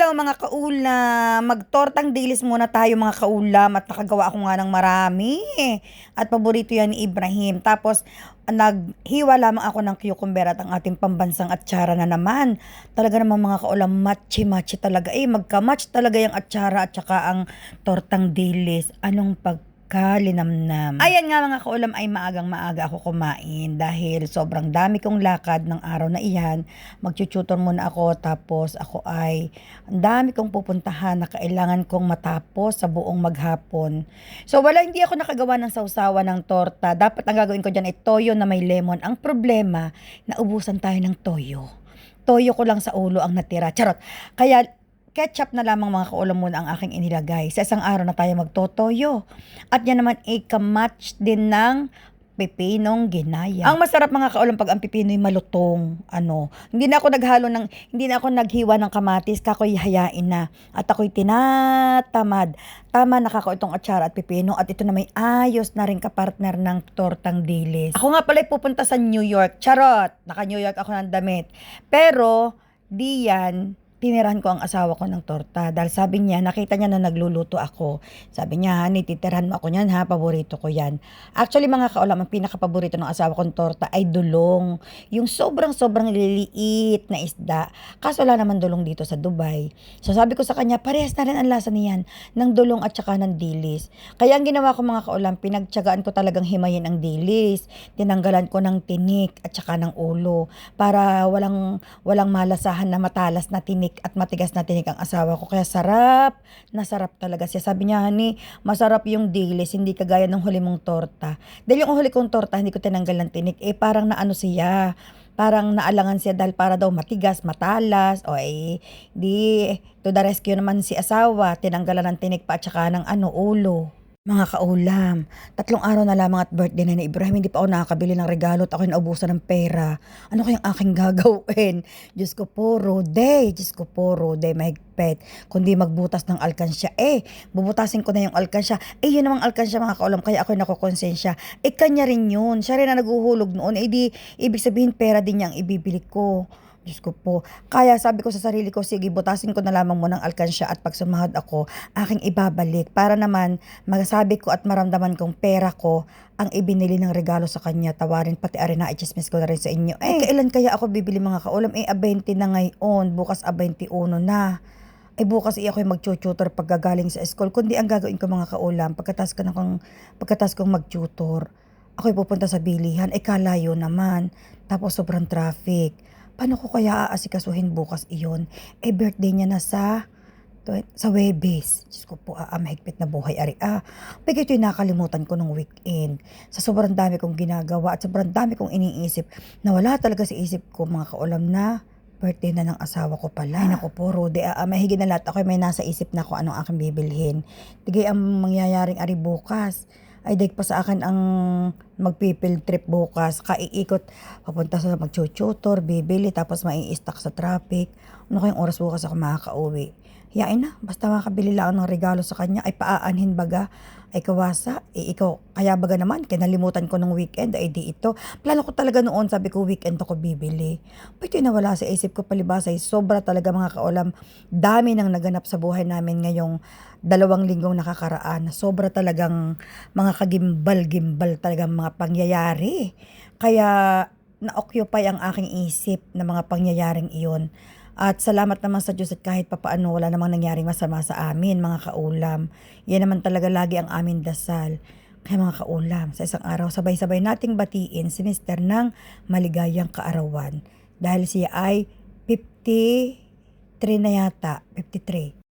Hello mga kaulam, magtortang dilis muna tayo mga kaulam at nakagawa ako nga ng marami. At paborito yan ni Ibrahim. Tapos naghiwa lamang ako ng cucumber at ang ating pambansang atsara na naman. Talaga naman mga kaulam, matchy-matchy talaga. Magka-match talaga yung atsara at saka ang tortang dilis. Anong pagkalinamnam. Ayan nga mga kaulam ay maagang-maaga ako kumain dahil sobrang dami kong lakad ng araw na iyan. Magchututor muna ako tapos ako ay ang dami kong pupuntahan na kailangan kong matapos sa buong maghapon. So hindi ako nakagawa ng sausawa ng torta. Dapat ang gagawin ko dyan ay toyo na may lemon. Ang problema, naubusan tayo ng toyo. Toyo ko lang sa ulo ang natira. Charot. Kaya ketchup na lamang mga kaulam muna ang aking inilagay. Sa isang araw na tayo magtotoyo. At yan naman ay kamatch din ng pipinong ginaya. Ang masarap mga kaulam pag ang pipino'y malutong. Hindi na ako naghiwa ng kamatis, kakoy hayain na. At ako'y tinatamad. Tama nakako itong atsara at pipino at ito na may ayos na rin kapartner ng tortang dilis. Ako nga pala'y pupunta sa New York. Charot! Naka New York ako ng damit. Pero, di yan tinirahan ko ang asawa ko ng torta dahil sabi niya, nakita niya na nagluluto ako. Sabi niya, honey, titirahan mo ako niyan ha, paborito ko yan. Actually mga kaulam, ang pinaka-paborito ng asawa kong torta ay dulong. Yung sobrang liliit na isda. Kaso wala naman dulong dito sa Dubai. So sabi ko sa kanya, parehas na rin ang lasa niyan ng dulong at saka ng dilis. Kaya ang ginawa ko mga kaulam, pinagtiyagaan ko talagang himayin ang dilis. Tinanggalan ko ng tinik at saka ng ulo para walang malasahan na matalas na tinik at matigas na tinik ang asawa ko. Kaya sarap talaga siya. Sabi niya, honey, masarap yung dilis, hindi kagaya ng huli mong torta. Dahil yung huli kong torta, hindi ko tinanggal ng tinik. Parang naano siya. Parang naalangan siya dahil para daw matigas, matalas. Di, to the rescue naman si asawa. Tinanggalan ng tinik pa at saka ng ulo. Mga kaulam, 3 araw na lamang at birthday na ni Ibrahim, hindi pa ako nakakabili ng regalo at ako'y naubusan ng pera. Ano kayang aking gagawin? Diyos ko po, Rode, mahigpit. Kundi magbutas ng alkansya. Bubutasin ko na yung alkansya. Yun namang alkansya mga kaulam, kaya ako'y nakukonsensya. Kanya rin yun. Siya rin na naguhulog noon. Ibig sabihin pera din niya ang ibibili ko. Diyos ko po. Kaya sabi ko sa sarili ko, sige, butasin ko na lamang muna ang alkansya at pag sumahod ako, aking ibabalik. Para naman masabi ko at maramdaman kong pera ko ang ibinili ng regalo sa kanya. Tawarin pati arena, i-chismis ko na rin sa inyo. Kailan kaya ako bibili mga kaulam? 20 na ngayon, bukas 21 na. Bukas ako'y mag-tutor pag gagaling sa school. Kundi ang gagawin ko mga kaulam, pagkatas kong mag-tutor, ako'y pupunta sa bilihan. Kalayo naman. Tapos sobrang traffic. Paano ko kaya aasikasuhin bukas iyon? Birthday niya na sa Webes. Diyos ko po, mahigpit na buhay, ari. Bigay ito yung nakalimutan ko ng weekend. Sa sobrang dami kong ginagawa at sobrang dami kong iniisip na wala talaga sa isip ko mga kaulam na birthday na ng asawa ko pala. Ay naku po, Rode, mahigit na lahat ako may nasa isip na kung anong aking bibilhin. Tigay ang mangyayaring ari bukas. Dahil pa sa akin ang magpipill trip bukas. Kaiikot, papunta sa magchuchutor, bibili, tapos mai-stuck sa traffic. Ano kayong oras bukas ako makaka-uwi? Yain na, basta makabili lang ng regalo sa kanya, paaanhin baga, kawasa, ikaw, kaya baga naman, kinalimutan ko ng weekend, di ito. Plano ko talaga noon, sabi ko weekend ako bibili. Ito yung nawala sa isip ko palibasa, sobra talaga mga kaulam, dami nang naganap sa buhay namin ngayong 2 linggong nakakaraan. Sobra talagang mga kagimbal-gimbal talagang mga pangyayari. Kaya na-occupy ang aking isip na mga pangyayaring iyon. At salamat naman sa Diyos at kahit papaano wala namang nangyaring masama sa amin mga kaulam. Yan naman talaga lagi ang aming dasal. Kaya mga kaulam, sa isang araw sabay-sabay nating batiin si Mr. ng maligayang kaarawan. Dahil siya ay 53 na yata, 53.